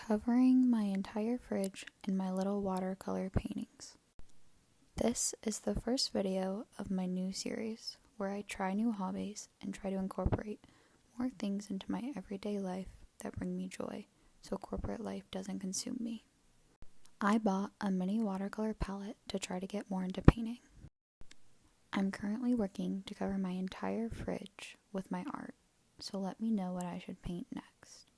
covering my entire fridge in my little watercolor paintings. This is the first video of my new series where I try new hobbies and try to incorporate more things into my everyday life that bring me joy so corporate life doesn't consume me. I bought a mini watercolor palette to try to get more into painting. I'm currently working to cover my entire fridge with my art, so let me know what I should paint next.